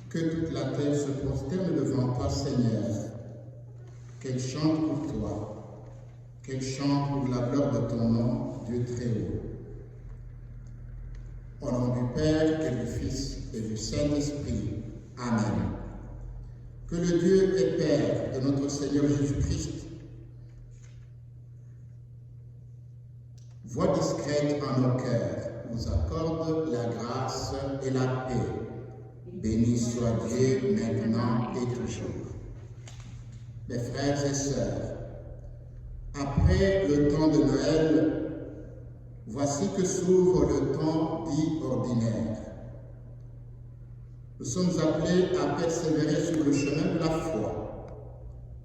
Que toute la terre se prosterne devant toi, Seigneur, qu'elle chante pour toi, qu'elle chante pour la gloire de ton nom, Dieu très haut. Au nom du Père et du Fils et du Saint-Esprit. Amen. Que le Dieu et Père de notre Seigneur Jésus-Christ, voix discrète en nos cœurs, nous accorde la grâce et la paix. Béni soit Dieu maintenant et toujours. Mes frères et sœurs, après le temps de Noël, voici que s'ouvre le temps dit ordinaire. Nous sommes appelés à persévérer sur le chemin de la foi,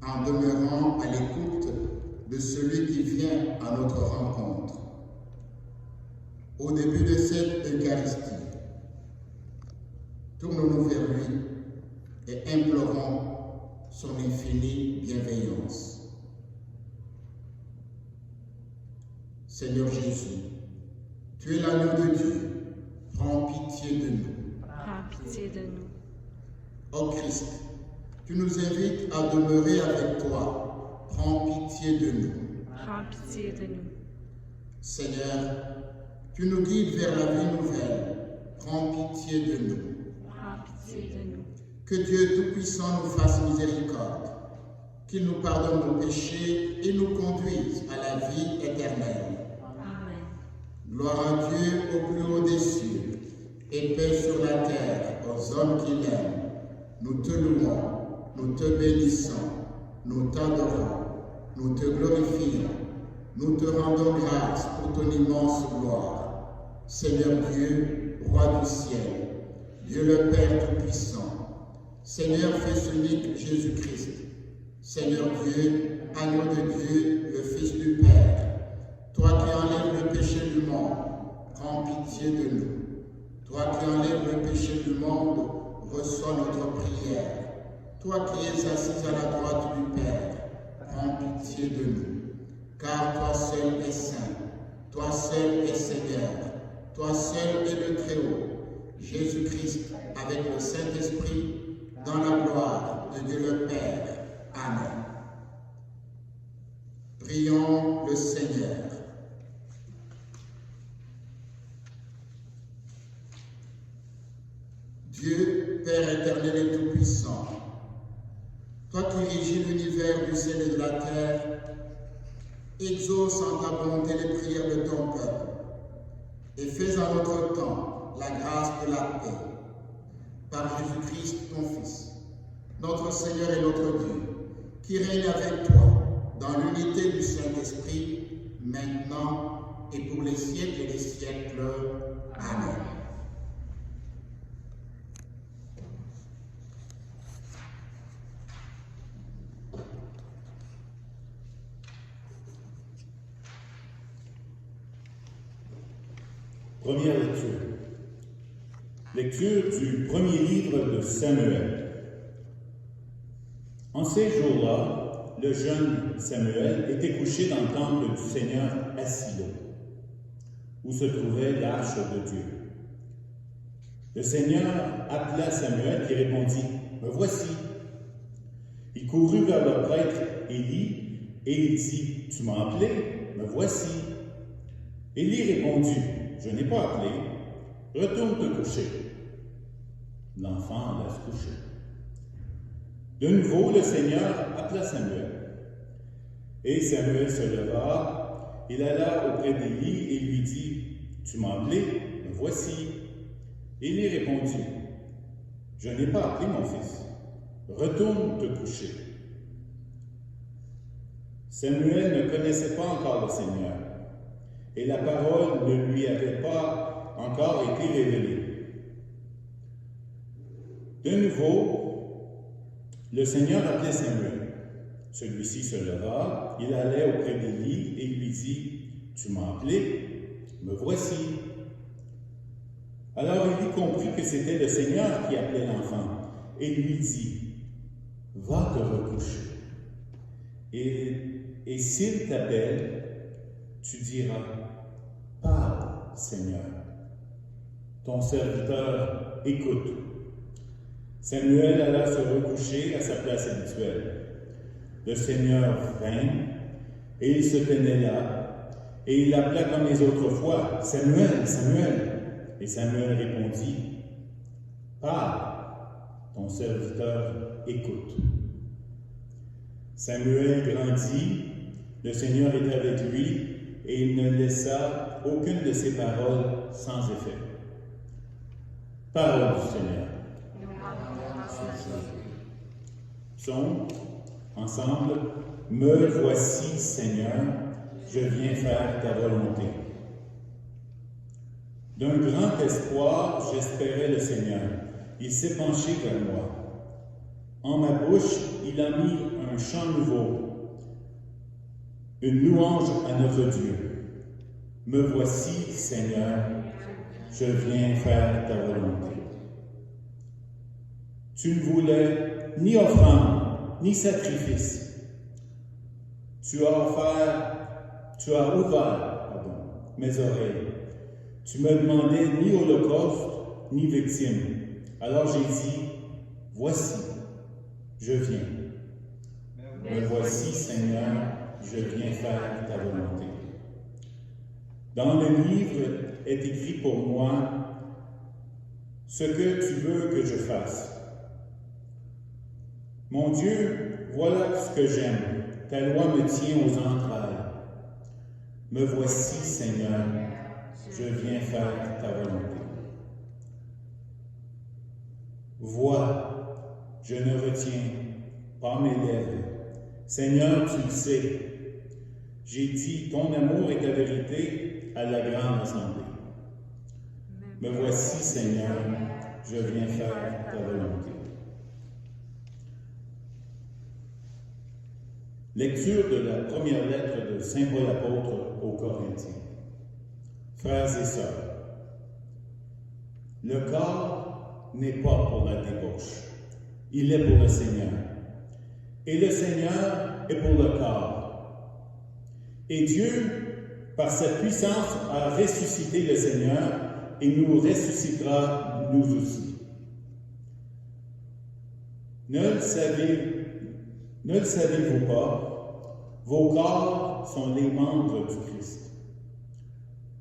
en demeurant à l'écoute de celui qui vient à notre rencontre. Au début de cette Eucharistie, tournons-nous vers lui et implorons son infinie bienveillance. Seigneur Jésus, tu es l'agneau de Dieu, prends pitié de nous. Prends pitié de nous. Ô Christ, tu nous invites à demeurer avec toi, prends pitié de nous. Prends pitié de nous. Seigneur, tu nous guides vers la vie nouvelle, prends pitié de nous. Prends pitié de nous. Que Dieu Tout-Puissant nous fasse miséricorde, qu'il nous pardonne nos péchés et nous conduise à la vie éternelle. Amen. Gloire à Dieu au plus haut des cieux, et paix sur la terre aux hommes qui l'aiment. Nous te louons, nous te bénissons, nous t'adorons, nous te glorifions, nous te rendons grâce pour ton immense gloire. Seigneur Dieu, Roi du ciel, Dieu le Père Tout-Puissant, Seigneur Fils unique Jésus-Christ, Seigneur Dieu, agneau de Dieu, le Fils du Père, toi qui enlèves le péché du monde, prends pitié de nous. Toi qui enlèves le péché du monde, reçois notre prière. Toi qui es assis à la droite du Père, prends pitié de nous. Car toi seul es saint, toi seul es Seigneur, toi seul es le Très-Haut, Jésus-Christ avec le Saint-Esprit, dans la gloire de Dieu le Père. Amen. Prions le Seigneur. Dieu, Père éternel et tout-puissant, toi qui régis l'univers du ciel et de la terre, exauce en ta volonté les prières de ton peuple et fais en notre temps la grâce de la paix. Par Jésus-Christ, ton Fils, notre Seigneur et notre Dieu, qui règne avec toi dans l'unité du Saint-Esprit, maintenant et pour les siècles et les siècles. Amen. Première lecture. Lecture du premier livre de Samuel. En ces jours-là, le jeune Samuel était couché dans le temple du Seigneur à Silo, où se trouvait l'arche de Dieu. Le Seigneur appela Samuel qui répondit « Me voici ». Il courut vers le prêtre Élie et il dit « Tu m'as appelé, me voici ». Élie répondit « Je n'ai pas appelé, retourne te coucher. » L'enfant alla se coucher. De nouveau, le Seigneur appela Samuel. Et Samuel se leva, il alla auprès d'Élie et lui dit « Tu m'as appelé, me voici. » Élie répondit « Je n'ai pas appelé mon fils, retourne te coucher. » Samuel ne connaissait pas encore le Seigneur, et la parole ne lui avait pas encore été révélée. De nouveau, le Seigneur appelait Samuel. Celui-ci se leva, il allait auprès d'Élie et lui dit « Tu m'as appelé, me voici. » Alors Élie comprit que c'était le Seigneur qui appelait l'enfant et lui dit « Va te recoucher. Et s'il t'appelle, » « tu diras, Parle, Seigneur. » ton serviteur écoute. Samuel alla se recoucher à sa place habituelle. Le Seigneur vint, et il se tenait là, et il l'appela comme les autres fois, « Samuel, Samuel !» Et Samuel répondit, « Parle, ton serviteur écoute. » Samuel grandit, le Seigneur était avec lui, et il ne laissa aucune de ses paroles sans effet. Parole du Seigneur. Psaume, ensemble, « Me voici, Seigneur, je viens faire ta volonté. » D'un grand espoir, j'espérais le Seigneur. Il s'est penché vers moi. En ma bouche, il a mis un chant nouveau, une louange à notre Dieu. Me voici, Seigneur, je viens faire ta volonté. Tu ne voulais ni offrande, ni sacrifice. Tu as ouvert mes oreilles. Tu me demandais ni holocauste, ni victime. Alors j'ai dit, voici, je viens. Me voici, Seigneur, je viens faire ta volonté. Dans le livre est écrit pour moi ce que tu veux que je fasse. Mon Dieu, voilà ce que j'aime. Ta loi me tient aux entrailles. Me voici, Seigneur, je viens faire ta volonté. Vois, je ne retiens pas mes lèvres. Seigneur, tu le sais. J'ai dit, ton amour est ta vérité à la grande assemblée. Me voici, Seigneur, je viens faire ta volonté. Lecture de la première lettre de Saint Paul apôtre aux Corinthiens. Frères et sœurs, le corps n'est pas pour la débauche, il est pour le Seigneur. Et le Seigneur est pour le corps. Et Dieu, par sa puissance, a ressuscité le Seigneur et nous ressuscitera nous aussi. Ne le savez-vous pas? Vos corps sont les membres du Christ.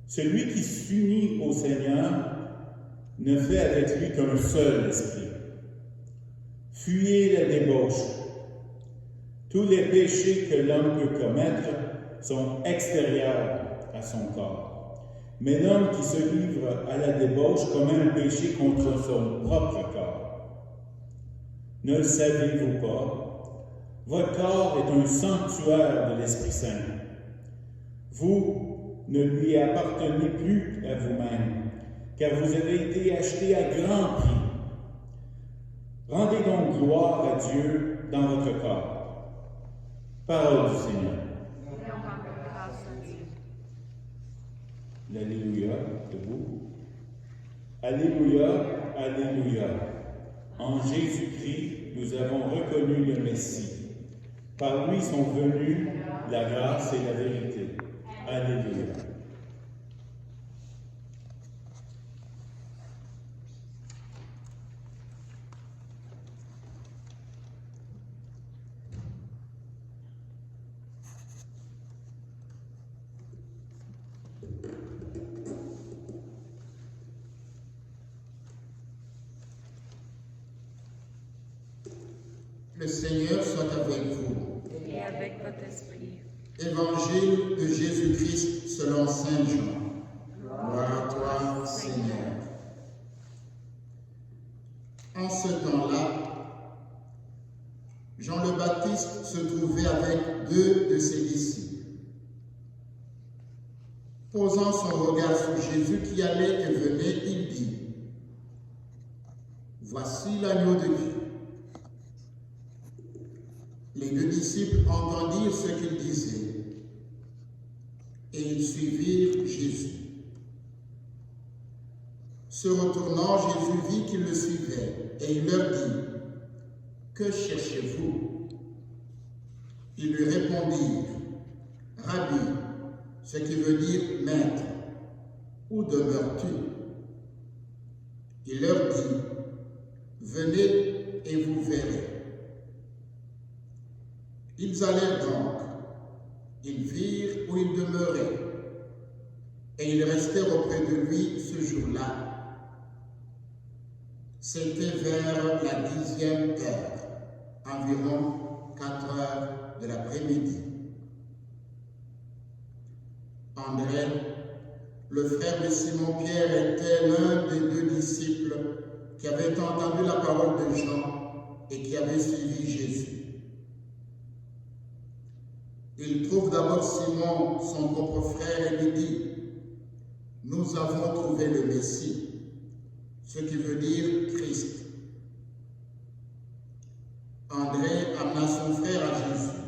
Celui qui s'unit au Seigneur ne fait avec lui qu'un seul esprit. Fuyez la débauche. Tous les péchés que l'homme peut commettre sont extérieurs à son corps. Mais l'homme qui se livre à la débauche commet un péché contre son propre corps. Ne le savez-vous pas? Votre corps est un sanctuaire de l'Esprit Saint. Vous ne lui appartenez plus à vous-même, car vous avez été achetés à grand prix. Rendez donc gloire à Dieu dans votre corps. Parole du Seigneur. Alléluia, debout. Alléluia, Alléluia. En Jésus-Christ, nous avons reconnu le Messie. Par lui sont venues la grâce et la vérité. Alléluia. Le Seigneur soit avec vous. Et avec votre esprit. Évangile de Jésus-Christ selon Saint Jean. Gloire à toi, Seigneur. En ce temps-là, Jean le Baptiste se trouvait avec 2 de ses disciples. Posant son regard sur Jésus qui allait et venait, il dit, « Voici l'agneau de Dieu. » Les 2 disciples entendirent ce qu'il disait, et ils suivirent Jésus. Se retournant, Jésus vit qu'ils le suivaient, et il leur dit, « Que cherchez-vous » Ils lui répondirent, « Rabbi », ce qui veut dire « Maître, où demeures-tu » Il leur dit, venez et vous verrez. Ils allèrent donc, ils virent où il demeurait, et ils restèrent auprès de lui ce jour-là. C'était vers la 10e heure, environ 4 heures de l'après-midi. André, le frère de Simon-Pierre, était l'un des 2 disciples qui avaient entendu la parole de Jean et qui avaient suivi Jésus. Il trouve d'abord Simon, son propre frère, et lui dit, « Nous avons trouvé le Messie », ce qui veut dire Christ. André amena son frère à Jésus.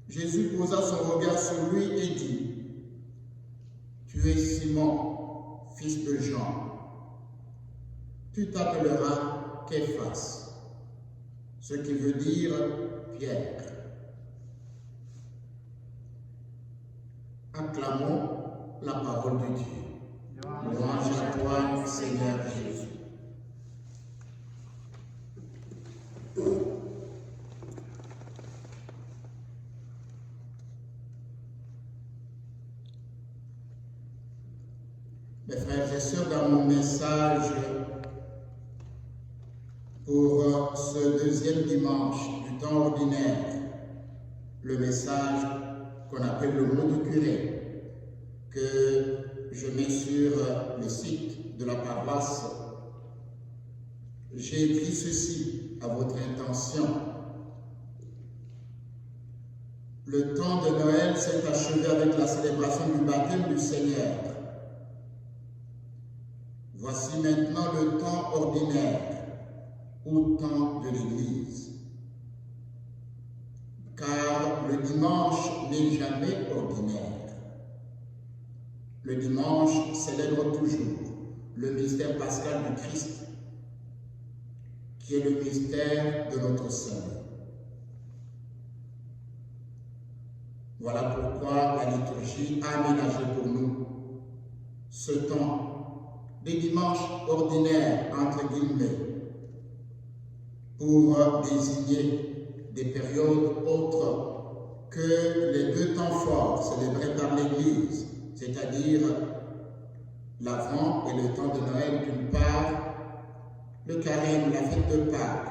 Jésus posa son regard sur lui et dit, « Tu es Simon, fils de Jean. Tu t'appelleras Képhas, ce qui veut dire Pierre. » Acclamons la parole de Dieu. Louange à toi, Seigneur Jésus. Mes frères et sœurs, dans mon message pour ce 2e dimanche du temps ordinaire, le message qu'on appelle le mot du curé, que je mets sur le site de la paroisse, j'ai écrit ceci à votre intention. Le temps de Noël s'est achevé avec la célébration du baptême du Seigneur. Voici maintenant le temps ordinaire, ou temps de l'Église. Car le dimanche n'est jamais ordinaire. Le dimanche célèbre toujours le mystère pascal du Christ, qui est le mystère de notre salut. Voilà pourquoi la liturgie a aménagé pour nous ce temps des dimanches ordinaires, entre guillemets, pour désigner des périodes autres que les 2 temps forts célébrés par l'Église, c'est-à-dire l'Avent et le temps de Noël d'une part, le carême, la fête de Pâques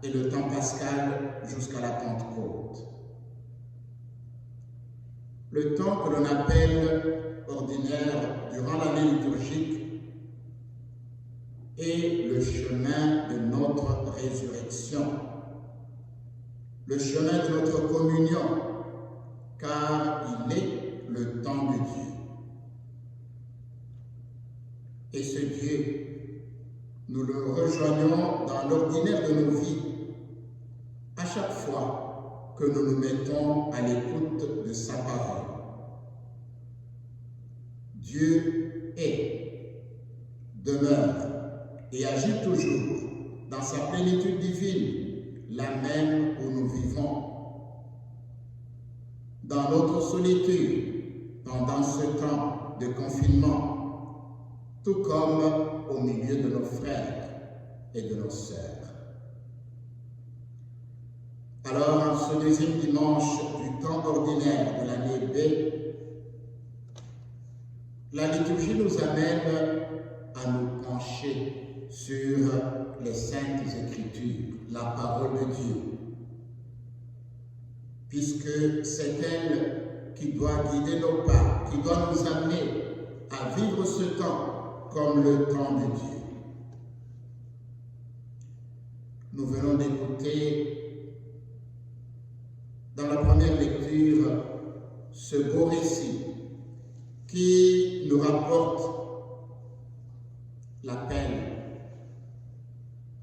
et le temps pascal jusqu'à la Pentecôte. Le temps que l'on appelle ordinaire durant l'année liturgique est le chemin de notre résurrection, le chemin de notre communion, car il est le temps de Dieu. Et ce Dieu, nous le rejoignons dans l'ordinaire de nos vies, à chaque fois que nous nous mettons à l'écoute de sa parole. Dieu est, demeure et agit toujours dans sa plénitude divine, là même où nous vivons. Dans notre solitude, pendant ce temps de confinement, tout comme au milieu de nos frères et de nos sœurs. Alors, en ce 2e dimanche du temps ordinaire de l'année B, la liturgie nous amène à nous pencher sur les Saintes Écritures, la parole de Dieu, puisque c'est elle qui doit guider nos pas, qui doit nous amener à vivre ce temps comme le temps de Dieu. Nous venons d'écouter dans la première lecture ce beau récit qui nous rapporte l'appel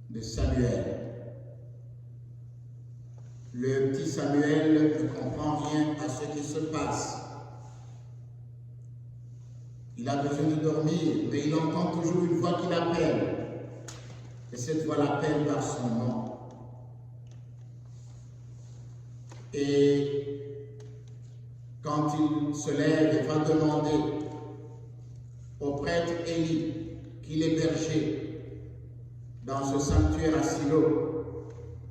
de Samuel. Le petit Samuel ne comprend rien à ce qui se passe. Il a besoin de dormir, mais il entend toujours une voix qui l'appelle. Et cette voix l'appelle par son nom. Et quand il se lève et va demander au prêtre Élie qu'il héberge dans ce sanctuaire à Silo.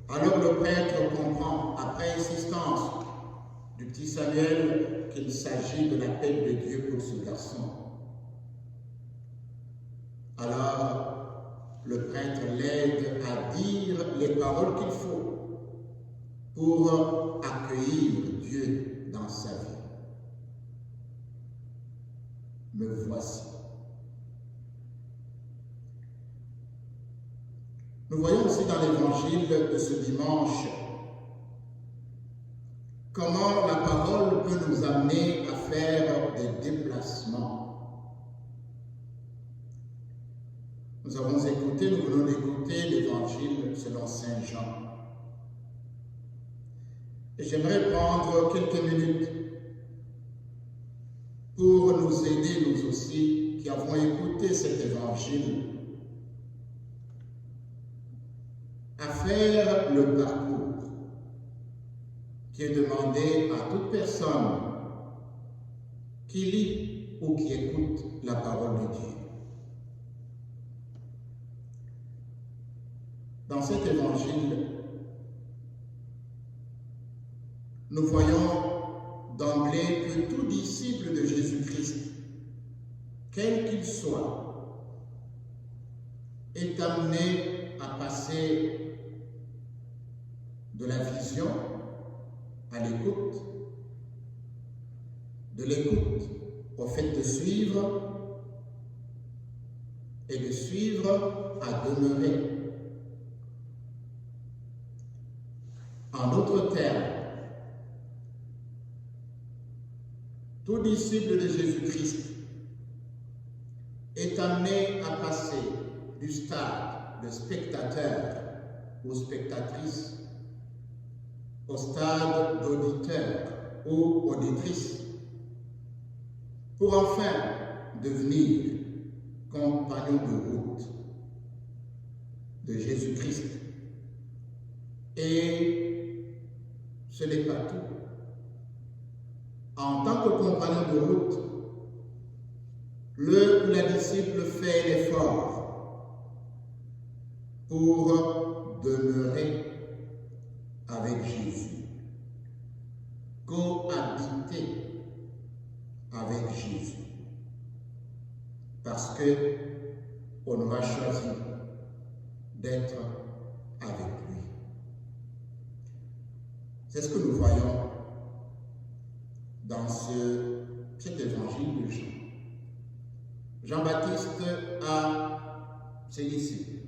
Alors le prêtre comprend, après insistance du petit Samuel, qu'il s'agit de l'appel de Dieu pour ce garçon. Alors, le prêtre l'aide à dire les paroles qu'il faut pour accueillir Dieu dans sa vie. Me voici. Nous voyons aussi dans l'évangile de ce dimanche comment la parole peut nous amener à faire des déplacements. Nous venons d'écouter l'évangile selon Saint Jean. Et j'aimerais prendre quelques minutes pour nous aider, nous aussi, qui avons écouté cet évangile, à faire le parcours qui est demandé à toute personne qui lit ou qui écoute la parole de Dieu. Dans cet évangile, nous voyons d'emblée que tout disciple de Jésus-Christ, quel qu'il soit, est amené à passer de la vision à l'écoute, de l'écoute au fait de suivre et de suivre à demeurer. En d'autres termes, tout disciple de Jésus-Christ est amené à passer du stade de spectateur ou spectatrice au stade d'auditeur ou auditrice, pour enfin devenir compagnon de route de Jésus-Christ. Et ce n'est pas tout. En tant que compagnon de route, le ou la disciple fait l'effort pour demeurer avec Jésus, cohabiter avec Jésus, parce que on aura choisi d'être avec lui. C'est ce que nous voyons dans cet évangile de Jean. Jean-Baptiste a ses disciples.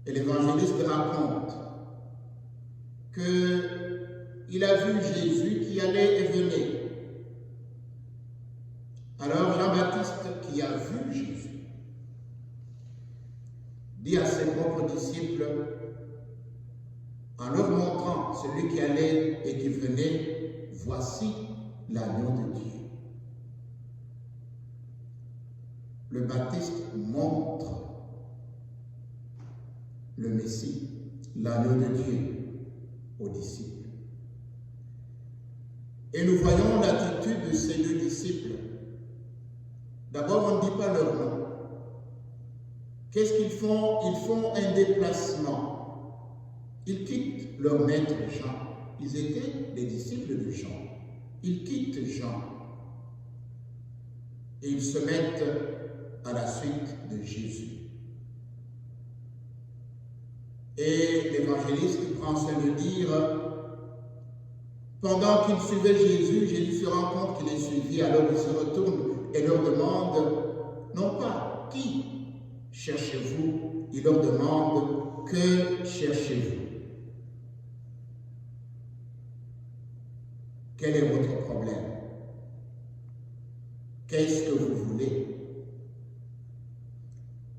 Et l'évangéliste raconte qu'il a vu Jésus qui allait et venait. Alors Jean-Baptiste, qui a vu Jésus, dit à ses propres disciples, en leur montrant celui qui allait et qui venait, voici l'agneau de Dieu. Le Baptiste montre le Messie, l'agneau de Dieu, aux disciples. Et nous voyons l'attitude de ces deux disciples. D'abord, on ne dit pas leur nom. Qu'est-ce qu'ils font? Ils font un déplacement. Ils quittent leur maître Jean. Ils étaient les disciples de Jean. Ils quittent Jean. Et ils se mettent à la suite de Jésus. Et l'évangéliste prend soin de dire, pendant qu'il suivait Jésus, Jésus se rend compte qu'il est suivi, alors il se retourne et leur demande, non pas qui cherchez-vous, il leur demande que cherchez-vous. Quel est votre problème? Qu'est-ce que vous voulez?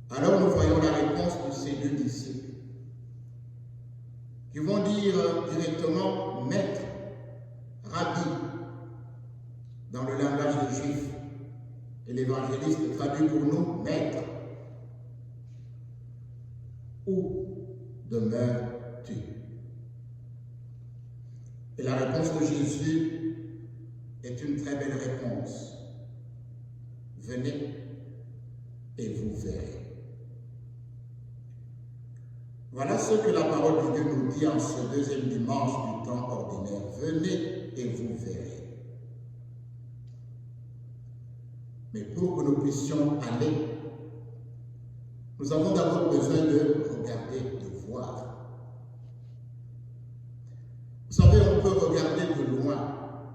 Alors nous voyons la réponse de ces deux disciples qui vont dire directement maître, rabbi, dans le langage des Juifs. Et l'évangéliste traduit pour nous maître. Où demeures-tu? Et la réponse de Jésus est une très belle réponse. Venez et vous verrez. Voilà ce que la parole de Dieu nous dit en ce deuxième dimanche du temps ordinaire. Venez et vous verrez. Mais pour que nous puissions aller, nous avons d'abord besoin de regarder, de voir. Vous savez, on peut regarder de loin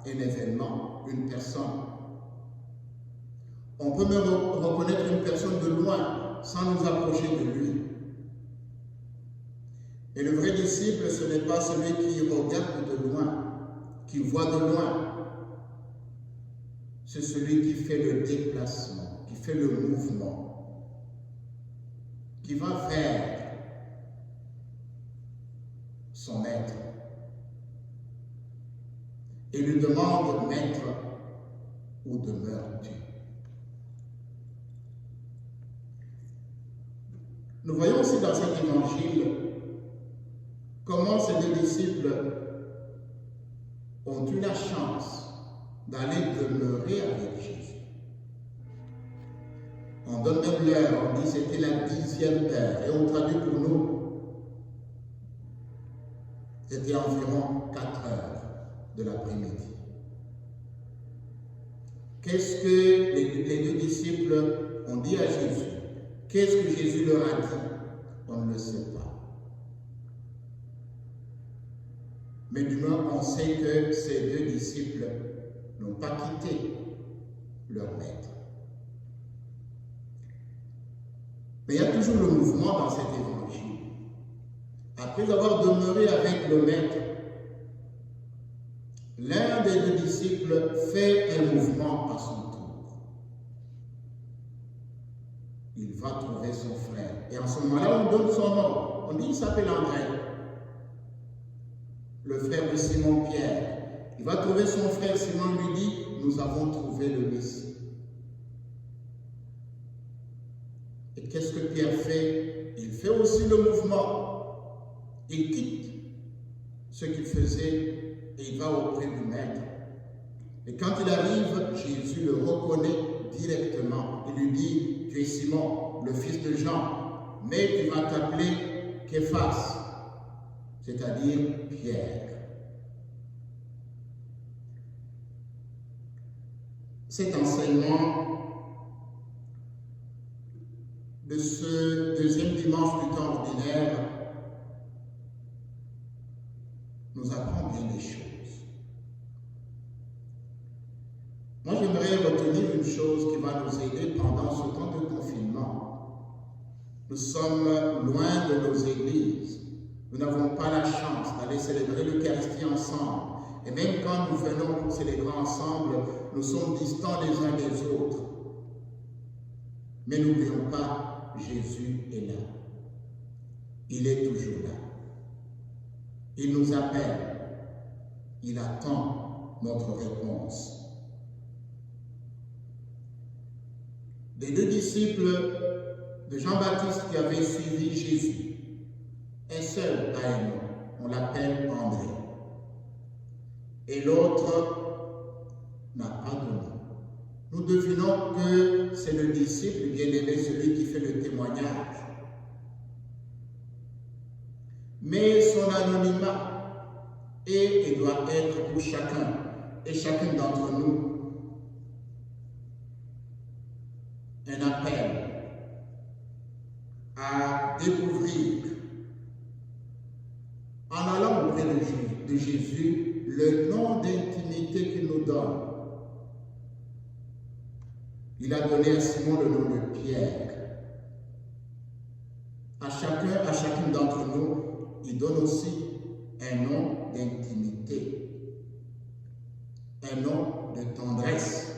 un événement, une personne. On peut même reconnaître une personne de loin sans nous approcher de lui. Et le vrai disciple, ce n'est pas celui qui regarde de loin, qui voit de loin. C'est celui qui fait le déplacement, qui fait le mouvement, qui va vers son maître et lui demande, maître, où demeures-tu? Nous voyons aussi dans cet évangile comment ces deux disciples ont eu la chance d'aller demeurer avec Jésus. On donne même l'heure, on dit c'était la 10e heure, et on traduit pour nous, c'était environ 4 heures de l'après-midi. Qu'est-ce que les deux disciples ont dit à Jésus? Qu'est-ce que Jésus leur a dit? On ne le sait pas. Mais du moins, on sait que ces deux disciples n'ont pas quitté leur maître. Mais il y a toujours le mouvement dans cet évangile. Après avoir demeuré avec le maître, l'un des deux disciples fait un mouvement à son tour. Il va trouver son frère. Et en ce moment-là, on donne son nom. On dit qu'il s'appelle André, le frère de Simon-Pierre. Il va trouver son frère. Simon lui dit, nous avons trouvé le Messie. Et qu'est-ce que Pierre fait? Il fait aussi le mouvement. Il quitte ce qu'il faisait et il va auprès du maître. Et quand il arrive, Jésus le reconnaît directement. Il lui dit, tu es Simon, le fils de Jean, mais tu vas t'appeler Képhas, c'est-à-dire Pierre. Cet enseignement de ce deuxième dimanche du temps ordinaire nous apprend bien des choses. Moi, j'aimerais retenir une chose qui va nous aider pendant ce temps de confinement. Nous sommes loin de nos églises. Nous n'avons pas la chance d'aller célébrer l'Eucharistie ensemble. Et même quand nous venons pour célébrer ensemble, nous sommes distants les uns des autres. Mais n'oublions pas, Jésus est là. Il est toujours là. Il nous appelle. Il attend notre réponse. Les deux disciples de Jean-Baptiste qui avaient suivi Jésus, un seul a un nom, on l'appelle André. Et l'autre n'a pas de nom. Nous devinons que c'est le disciple bien-aimé, celui qui fait le témoignage. Mais son anonymat est et doit être pour chacun et chacun d'entre nous un appel à découvrir, en allant auprès de Jésus, le nom d'intimité qu'il nous donne. Il a donné à Simon le nom de Pierre. À chacun d'entre nous, il donne aussi un nom d'intimité, un nom de tendresse,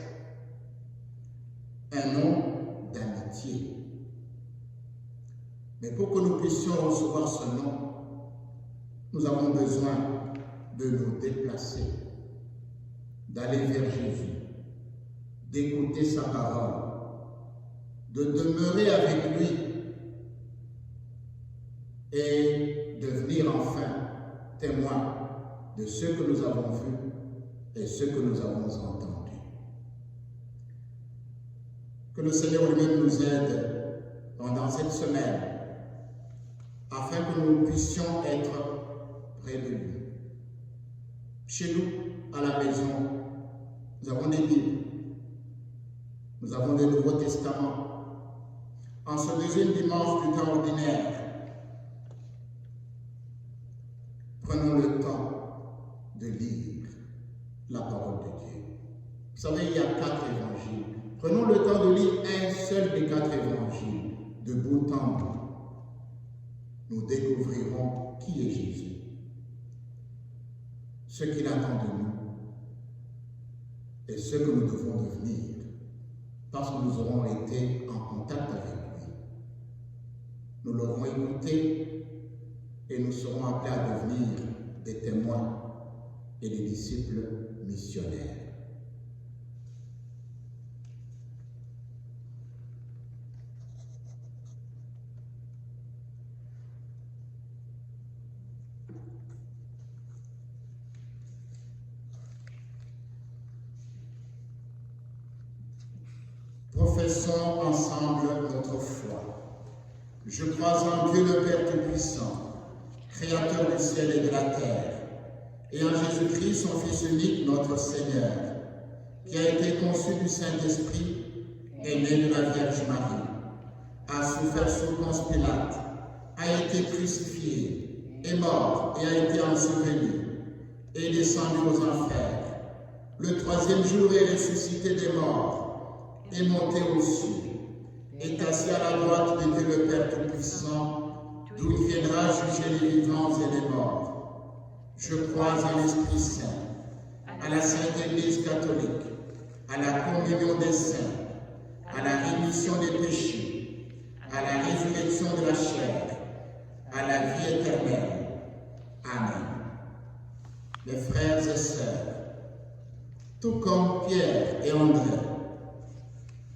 un nom d'amitié. Mais pour que nous puissions recevoir ce nom, nous avons besoin de nous déplacer, d'aller vers Jésus, d'écouter sa parole, de demeurer avec lui et devenir enfin témoin de ce que nous avons vu et ce que nous avons entendu. Que le Seigneur lui-même nous aide pendant cette semaine afin que nous puissions être près de lui. Chez nous, à la maison, nous avons des Bibles, nous avons des Nouveaux Testaments. En ce deuxième dimanche du temps ordinaire, prenons le temps de lire la parole de Dieu. Vous savez, il y a 4 évangiles. Prenons le temps de lire un seul des 4 évangiles, de bout en bout. Nous découvrirons qui est Jésus, ce qu'il attend de nous et ce que nous devons devenir, parce que nous aurons été en contact avec lui. Nous l'aurons écouté et nous serons appelés à devenir des témoins et des disciples missionnaires. Professons ensemble notre foi. Je crois en Dieu le Père Tout-Puissant, Créateur du ciel et de la terre, et en Jésus-Christ, son Fils unique, notre Seigneur, qui a été conçu du Saint-Esprit, est né de la Vierge Marie, a souffert sous Ponce Pilate, a été crucifié, est mort et a été enseveli, est descendu aux enfers. Le 3e jour est ressuscité des morts, est monté aux cieux, est assis à la droite de Dieu le Père Tout-Puissant, d'où il viendra juger les vivants et les morts. Je crois en l'Esprit Saint, à la Sainte Église catholique, à la communion des saints, à la rémission des péchés, à la résurrection de la chair, à la vie éternelle. Amen. Mes frères et sœurs, tout comme Pierre et André,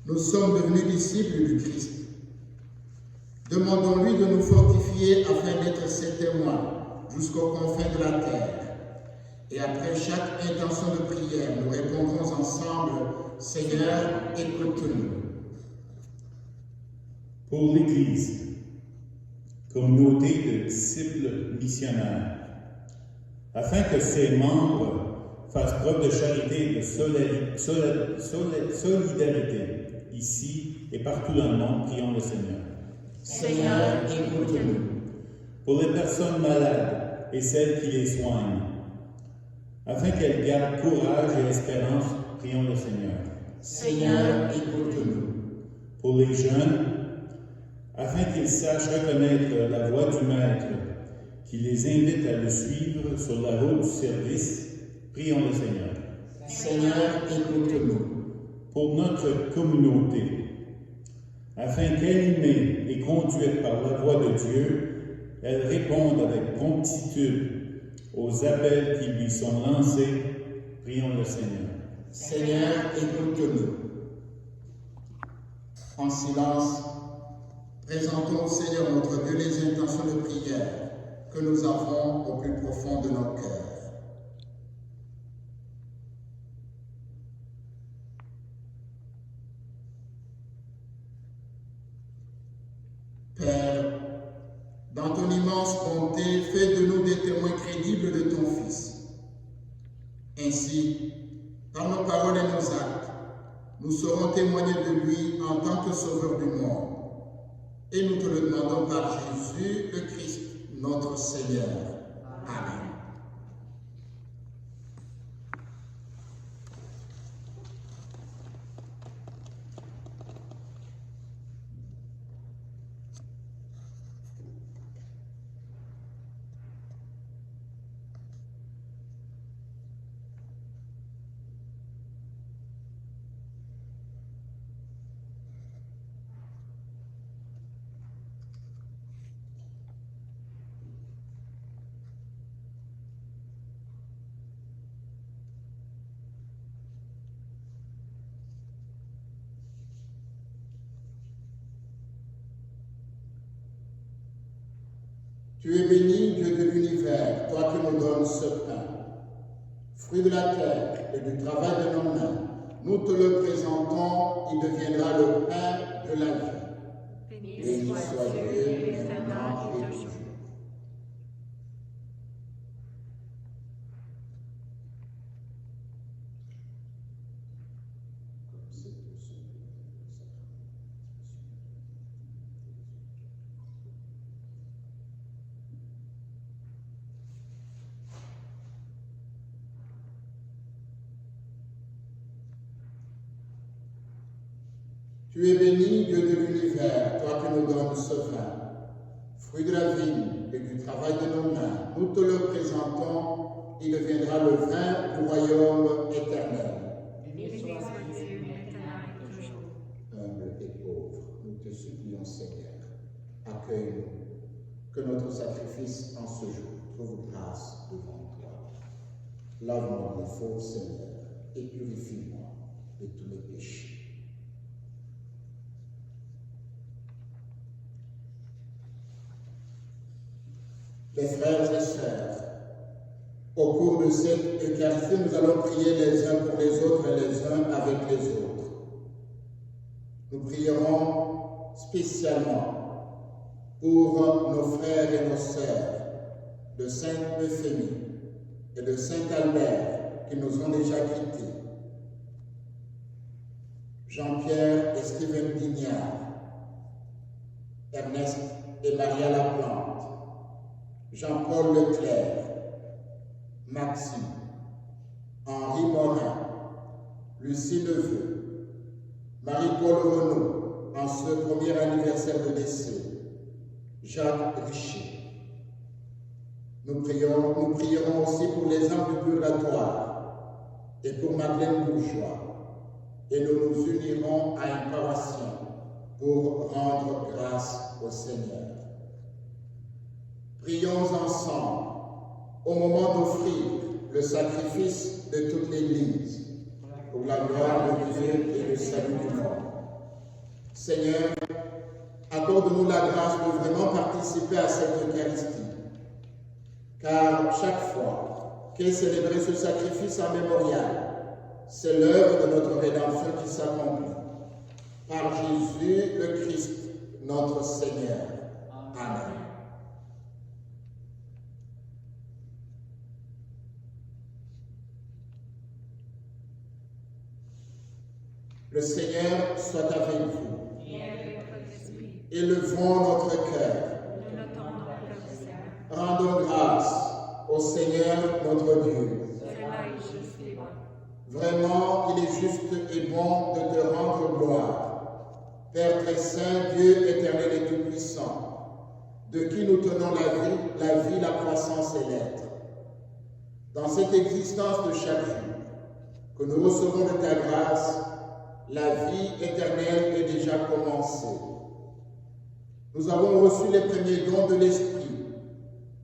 nous sommes devenus disciples du Christ. Demandons-lui de nous fortifier afin d'être ses témoins jusqu'aux confins de la terre. Et après chaque intention de prière, nous répondrons ensemble, Seigneur, écoute-nous. Pour l'Église, communauté de disciples missionnaires, afin que ses membres fassent preuve de charité et de solidarité, ici et partout dans le monde, prions le Seigneur. Seigneur, écoute-nous. Pour les personnes malades et celles qui les soignent, afin qu'elles gardent courage et espérance, prions le Seigneur. Seigneur, écoute-nous. Pour les jeunes, afin qu'ils sachent reconnaître la voix du Maître, qui les invite à le suivre sur la route du service, prions le Seigneur. Seigneur, écoute-nous. Pour notre communauté, afin qu'animée et conduite par la voix de Dieu, elle réponde avec promptitude aux appels qui lui sont lancés, prions le Seigneur. Seigneur, écoute-nous. En silence, présentons au Seigneur notre Dieu les intentions de prière que nous avons au plus profond de nos cœurs. Père, dans ton immense bonté, fais de nous des témoins crédibles de ton Fils. Ainsi, par nos paroles et nos actes, nous saurons témoigner de lui en tant que Sauveur du monde. Et nous te le demandons par Jésus, le Christ, notre Seigneur. Amen. Tu es béni, Dieu de l'univers, toi qui nous donnes ce pain, fruit de la terre et du travail de nos mains. Nous te le présentons, il deviendra le pain de la vie. Béni soit Dieu, maintenant et toujours. Tu es béni, Dieu de l'univers, toi qui nous donnes ce vin, fruit de la vigne et du travail de nos mains. Nous te le présentons, il deviendra le vin du royaume éternel. Béni soit Dieu, maintenant et toujours. Humble et pauvre, nous te supplions, Seigneur, accueille-nous, que notre sacrifice en ce jour trouve grâce devant toi. Lave-moi mes fautes, Seigneur, et purifie-moi de tous mes péchés. Les frères et sœurs, au cours de cette Eucharistie, nous allons prier les uns pour les autres et les uns avec les autres. Nous prierons spécialement pour nos frères et nos sœurs de Sainte-Euphémie et de Saint-Albert qui nous ont déjà quittés. Jean-Pierre et Steven Dignard, Ernest et Maria Laplante, Jean-Paul Leclerc, Maxime, Henri Morin, Lucie Neveu, Marie-Paul Renaud, en ce premier anniversaire de décès, Jacques Richer. Nous prierons aussi pour les âmes du purgatoire et pour Madeleine Bourgeois, et nous nous unirons à un paroissien pour rendre grâce au Seigneur. Prions ensemble au moment d'offrir le sacrifice de toute l'Église pour la gloire de Dieu et le salut du monde. Seigneur, accorde-nous la grâce de vraiment participer à cette Eucharistie, car chaque fois qu'est célébré ce sacrifice en mémorial, c'est l'œuvre de notre rédemption qui s'accomplit. Par Jésus le Christ, notre Seigneur. Amen. Le Seigneur soit avec vous. Et avec votre esprit. Élevons notre cœur. Nous notons notre Seigneur. Rendons grâce au Seigneur notre Dieu. Cela est juste et bon. Vraiment, il est juste et bon de te rendre gloire. Père très saint, Dieu éternel et tout-puissant, de qui nous tenons la vie, la croissance et l'être. Dans cette existence de chaque jour, que nous recevons de ta grâce, la vie éternelle est déjà commencée. Nous avons reçu les premiers dons de l'Esprit,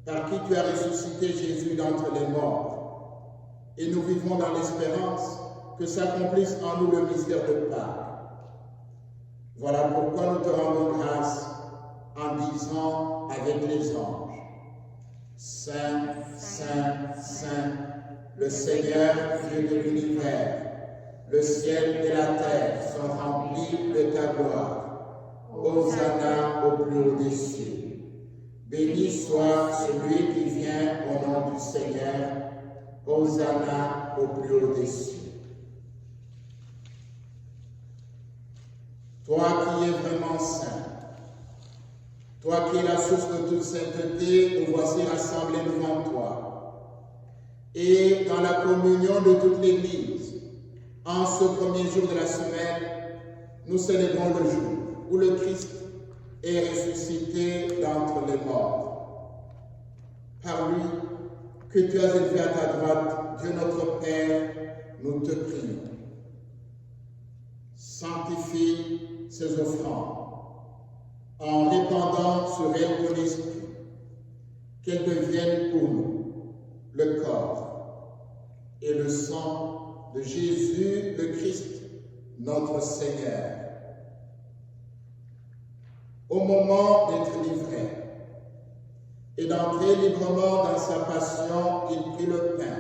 par qui tu as ressuscité Jésus d'entre les morts. Et nous vivons dans l'espérance que s'accomplisse en nous le mystère de Pâques. Voilà pourquoi nous te rendons grâce en disant avec les anges: Saint, Saint, Saint, le Seigneur, Dieu de l'univers, le ciel et la terre sont remplis de ta gloire. Hosanna au plus haut des cieux. Béni soit celui qui vient au nom du Seigneur. Hosanna au plus haut des cieux. Toi qui es vraiment saint, toi qui es la source de toute sainteté, nous voici rassemblés devant toi. Et dans la communion de toute l'Église, en ce premier jour de la semaine, nous célébrons le jour où le Christ est ressuscité d'entre les morts. Par lui, que tu as élevé à ta droite, Dieu notre Père, nous te prions. Sanctifie ces offrandes en répandant sur elles ton esprit, qu'elles deviennent pour nous le corps et le sang de Jésus le Christ, notre Seigneur. Au moment d'être livré et d'entrer librement dans sa passion, il prit le pain,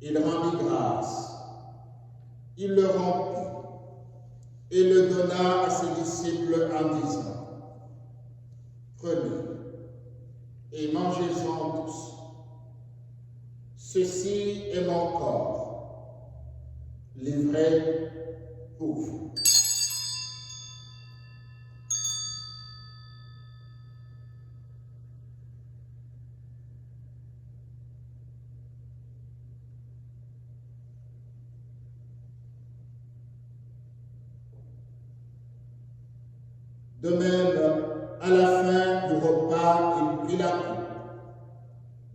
il rendit grâce, il le rompit et le donna à ses disciples en disant: Prenez et mangez-en tous. Ceci est mon corps, livré pour vous. De même, à la fin du repas, il prit la coupe.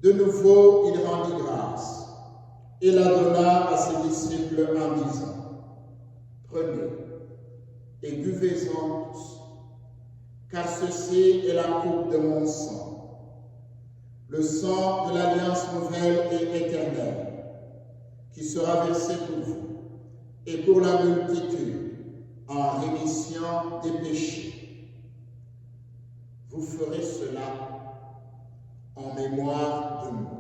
De nouveau, il rendit grâce et la donna à ses disciples en disant, « Prenez et buvez-en tous, car ceci est la coupe de mon sang, le sang de l'alliance nouvelle et éternelle, qui sera versé pour vous et pour la multitude en rémission des péchés. Vous ferez cela en mémoire de moi. »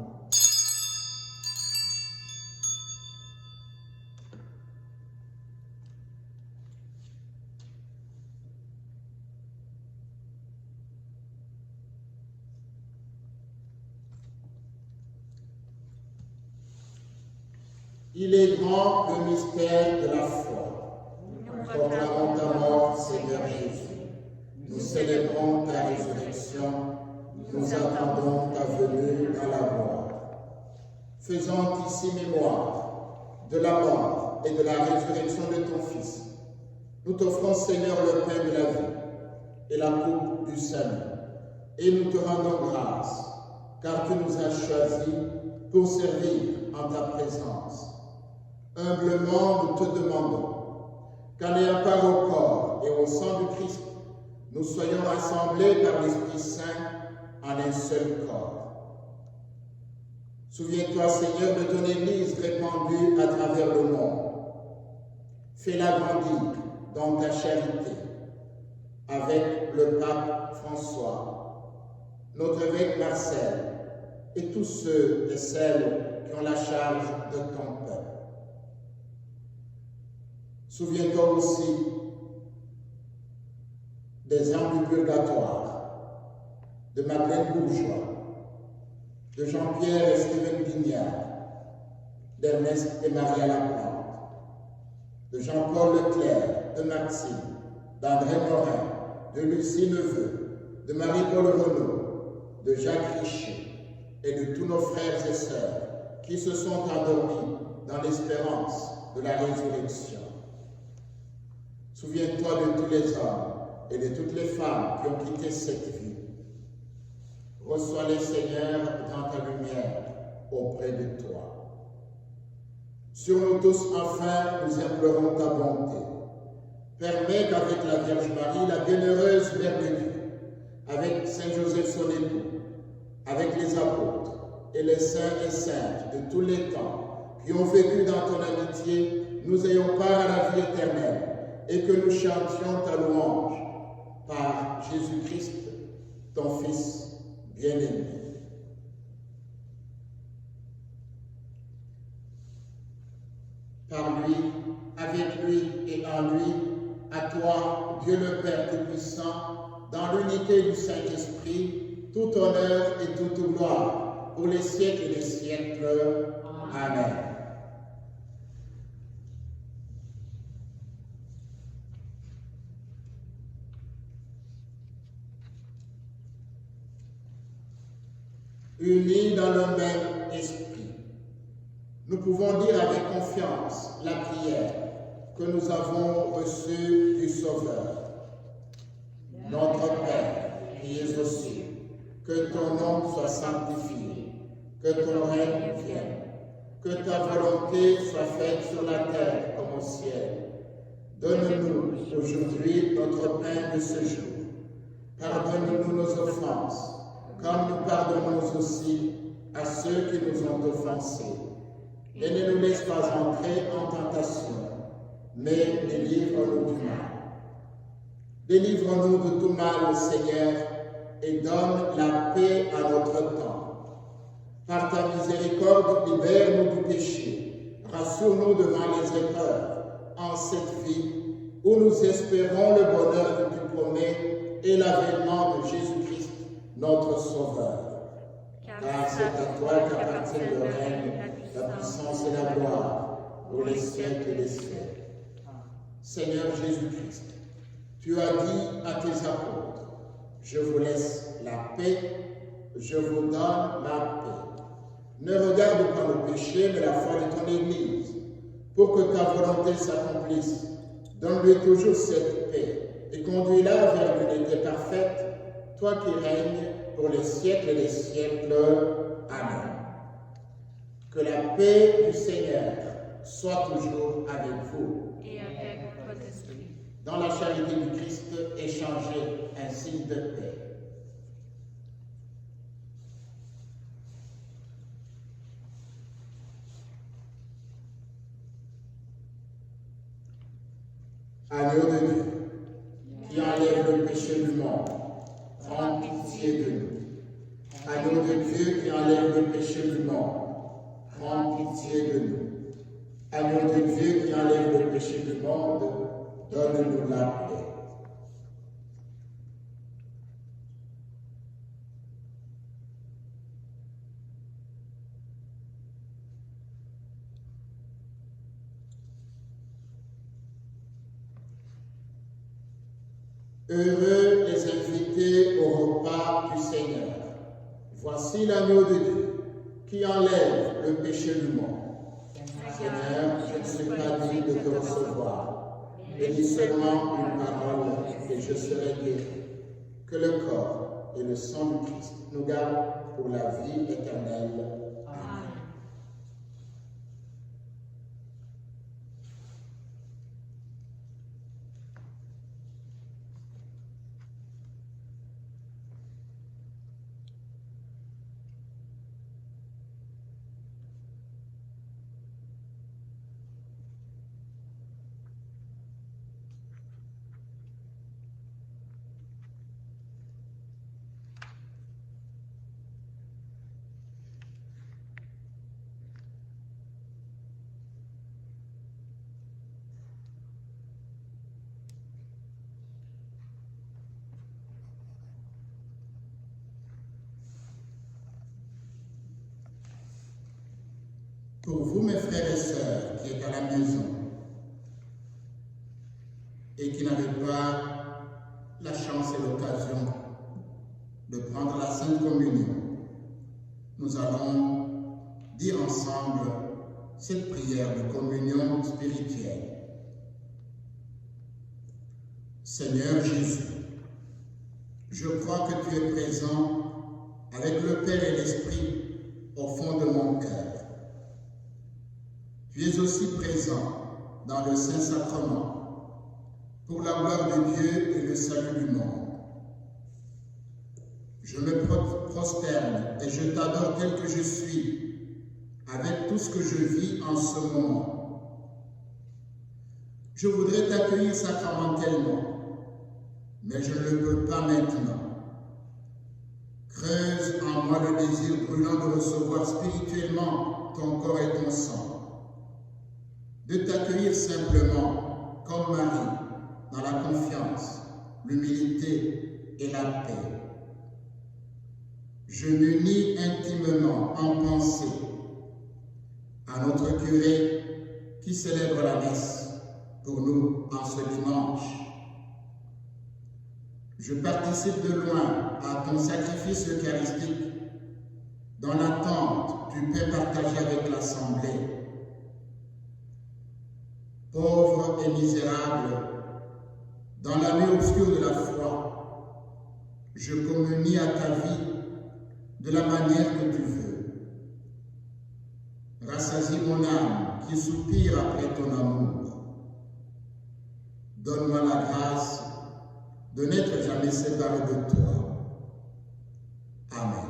Il est grand le mystère de la foi. Nous proclamons ta mort, Seigneur Jésus. Nous célébrons ta résurrection. Nous attendons ta venue dans la gloire. Faisons ici mémoire de la mort et de la résurrection de ton Fils. Nous t'offrons, Seigneur, le pain de la vie et la coupe du salut. Et nous te rendons grâce, car tu nous as choisis pour servir en ta présence. Humblement, nous te demandons qu'en ayant part au corps et au sang du Christ, nous soyons rassemblés par l'Esprit Saint en un seul corps. Souviens-toi, Seigneur, de ton Église répandue à travers le monde. Fais-la grandir dans ta charité, avec le pape François, notre évêque Marcel, et tous ceux et celles qui ont la charge de ton peuple. Souviens-toi aussi des âmes du purgatoire, de Madeleine Bourgeois, de Jean-Pierre et Steven Guignard, d'Ernest et Maria Laplante, de Jean-Paul Leclerc, de Maxime, d'André Morin, de Lucie Neveu, de Marie-Paul Renaud, de Jacques Richer et de tous nos frères et sœurs qui se sont endormis dans l'espérance de la résurrection. Souviens-toi de tous les hommes et de toutes les femmes qui ont quitté cette vie. Reçois-les, Seigneur, dans ta lumière auprès de toi. Sur nous tous, enfin, nous implorons ta bonté. Permets qu'avec la Vierge Marie, la bienheureuse Mère de Dieu, avec Saint Joseph son époux, avec les apôtres et les saints et saintes de tous les temps qui ont vécu dans ton amitié, nous ayons part à la vie éternelle et que nous chantions ta louange par Jésus-Christ, ton Fils bien-aimé. Par lui, avec lui et en lui, à toi, Dieu le Père Tout-Puissant, dans l'unité du Saint-Esprit, tout honneur et toute gloire pour les siècles des siècles. Amen. Unis dans le même esprit, nous pouvons dire avec confiance la prière que nous avons reçue du Sauveur. Notre Père, qui es aux cieux, que ton nom soit sanctifié, que ton règne vienne, que ta volonté soit faite sur la terre comme au ciel. Donne-nous aujourd'hui notre pain de ce jour. Pardonne-nous nos offenses, comme nous pardonnons aussi à ceux qui nous ont offensés. Et ne nous laisse pas entrer en tentation, mais délivre-nous du mal. Délivre-nous de tout mal, Seigneur, et donne la paix à notre temps. Par ta miséricorde, libère-nous du péché. Rassure-nous devant les épreuves, en cette vie où nous espérons le bonheur que tu promets et l'avènement de Jésus-Christ, notre Sauveur. Car c'est à toi qu'appartient le règne, la puissance et la gloire, pour les siècles des siècles. Seigneur Jésus-Christ, tu as dit à tes apôtres, je vous laisse la paix, je vous donne la paix. Ne regarde pas le péché, mais la foi de ton Église, pour que ta volonté s'accomplisse. Donne-lui toujours cette paix, et et conduis-la vers l'unité parfaite, toi qui règnes pour les siècles et les siècles. Amen. Que la paix du Seigneur soit toujours avec vous. Et avec votre esprit. Dans la charité du Christ, échangez un signe de paix. Agneau de Dieu, qui enlève le péché du monde, prends pitié de nous. Agneau de Dieu, qui enlève le péché du monde, prends pitié de nous. Agneau de Dieu, qui enlève le péché du monde, donne-nous la paix. Heureux les invités au repas du Seigneur. Voici l'agneau de Dieu qui enlève le péché du monde. Seigneur, je ne suis pas digne de te recevoir, mais dis seulement une parole et je serai guéri. Que le corps et le sang du Christ nous gardent pour la vie éternelle. Amen. Pour vous, mes frères et sœurs, qui êtes à la maison et qui n'avez pas la chance et l'occasion de prendre la Sainte Communion, nous allons dire ensemble cette prière de communion spirituelle. Seigneur Jésus, je crois que tu es présent avec le Père et l'Esprit au fond de mon cœur. Tu es aussi présent dans le Saint-Sacrement pour la gloire de Dieu et le salut du monde. Je me prosterne et je t'adore tel que je suis, avec tout ce que je vis en ce moment. Je voudrais t'accueillir sacramentellement, mais je ne le peux pas maintenant. Creuse en moi le désir brûlant de recevoir spirituellement ton corps et ton sang, de t'accueillir simplement comme Marie, dans la confiance, l'humilité et la paix. Je m'unis intimement en pensée à notre curé qui célèbre la messe pour nous en ce dimanche. Je participe de loin à ton sacrifice eucharistique dans l'attente du pain partagé avec l'Assemblée. Pauvre et misérable, dans la nuit obscure de la foi, je communie à ta vie de la manière que tu veux. Rassasie mon âme qui soupire après ton amour. Donne-moi la grâce de n'être jamais séparé de toi. Amen.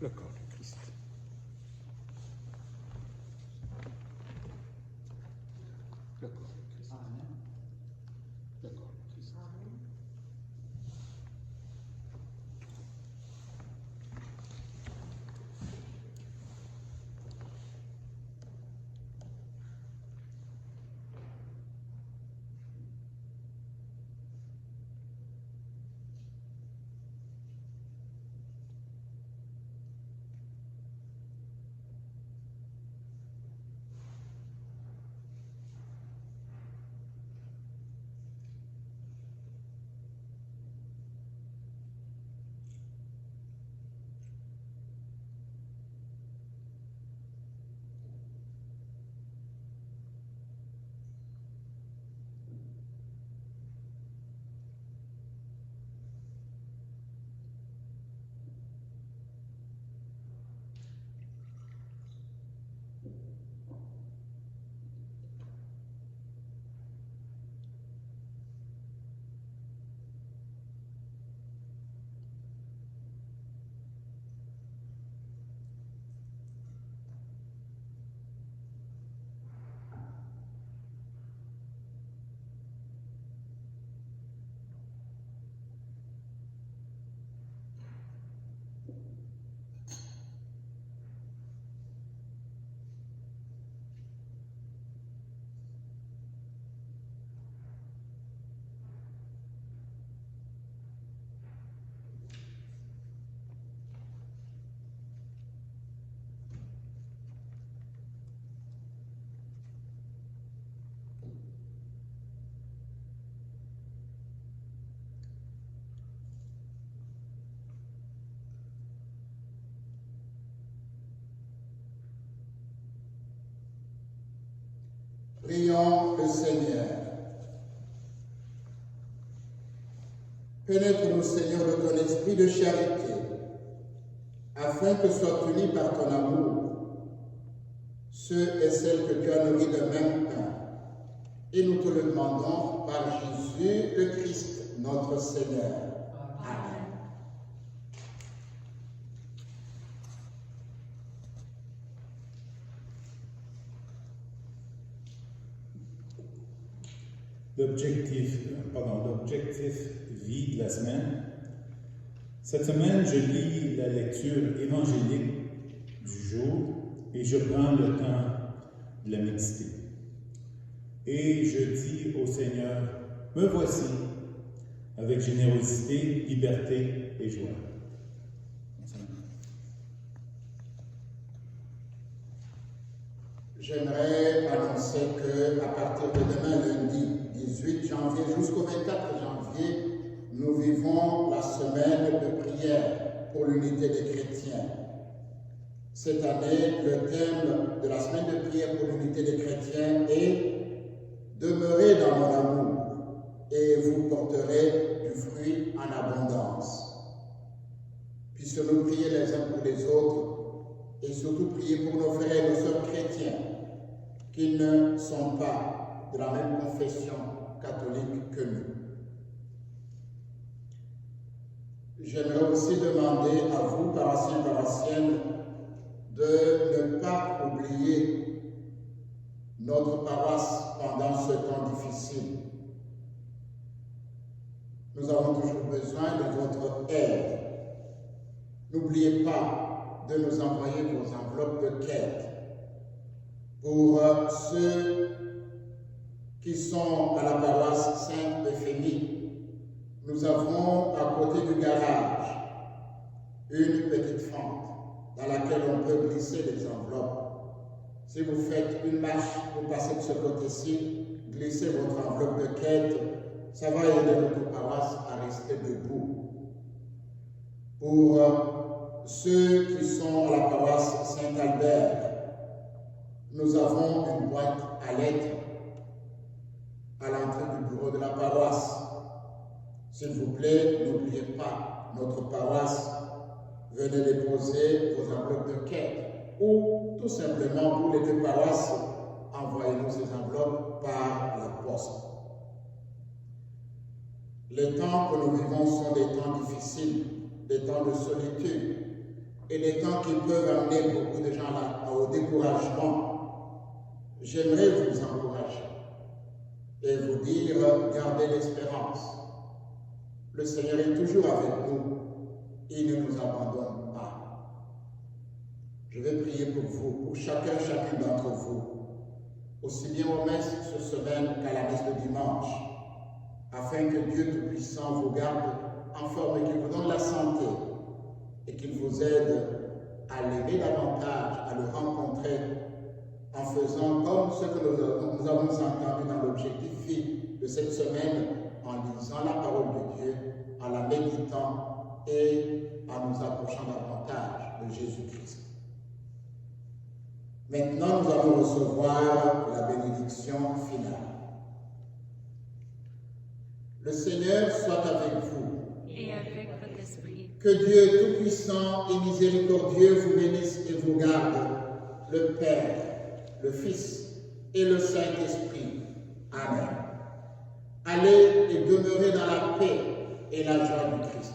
Le corps du Christ. Le corps du Christ. Le corps du Christ. Prions le Seigneur. Pénètre-nous, Seigneur, de ton esprit de charité, afin que soient unis par ton amour ceux et celles que tu as nourris de même pain. Et nous te le demandons par Jésus le Christ, notre Seigneur. Amen. L'objectif vie de la semaine. Cette semaine, je lis la lecture évangélique du jour et je prends le temps de la méditer. Et je dis au Seigneur, me voici, avec générosité, liberté et joie. J'aimerais annoncer qu'à partir de demain, lundi 18 janvier, jusqu'au 24 janvier, nous vivons la semaine de prière pour l'unité des chrétiens. Cette année, le thème de la semaine de prière pour l'unité des chrétiens est « Demeurez dans mon amour et vous porterez du fruit en abondance ». Puissions-nous prier les uns pour les autres et surtout prier pour nos frères et nos sœurs chrétiens qui ne sont pas de la même confession catholique que nous. J'aimerais aussi demander à vous, paroissiens, paroissiennes, de ne pas oublier notre paroisse pendant ce temps difficile. Nous avons toujours besoin de votre aide. N'oubliez pas de nous envoyer vos enveloppes de quête. Pour ceux qui sont à la paroisse Sainte-Euphémie, nous avons à côté du garage une petite fente dans laquelle on peut glisser les enveloppes. Si vous faites une marche, vous passez de ce côté-ci, glissez votre enveloppe de quête, ça va aider notre paroisse à rester debout. Pour ceux qui sont à la paroisse Saint-Albert, nous avons une boîte à lettres à l'entrée du bureau de la paroisse. S'il vous plaît, n'oubliez pas notre paroisse. Venez déposer vos enveloppes de quête. Ou tout simplement, pour les deux paroisses, envoyez-nous ces enveloppes par la poste. Les temps que nous vivons sont des temps difficiles, des temps de solitude et des temps qui peuvent amener beaucoup de gens au découragement. J'aimerais vous encourager et vous dire, gardez l'espérance. Le Seigneur est toujours avec nous. Il ne nous abandonne pas. Je vais prier pour vous, pour chacune d'entre vous, aussi bien aux messes cette semaine qu'à la messe de dimanche, afin que Dieu Tout-Puissant vous garde en forme et qu'il vous donne la santé et qu'il vous aide à l'aimer davantage, à le rencontrer en faisant comme ce que nous avons entendu dans l'objectif vie de cette semaine, en lisant la parole de Dieu, en la méditant et en nous approchant davantage de Jésus-Christ. Maintenant, nous allons recevoir la bénédiction finale. Le Seigneur soit avec vous. Et avec votre esprit. Que Dieu Tout-Puissant et Miséricordieux vous bénisse et vous garde, le Père, le Fils et le Saint-Esprit. Amen. Allez et demeurez dans la paix et la joie du Christ.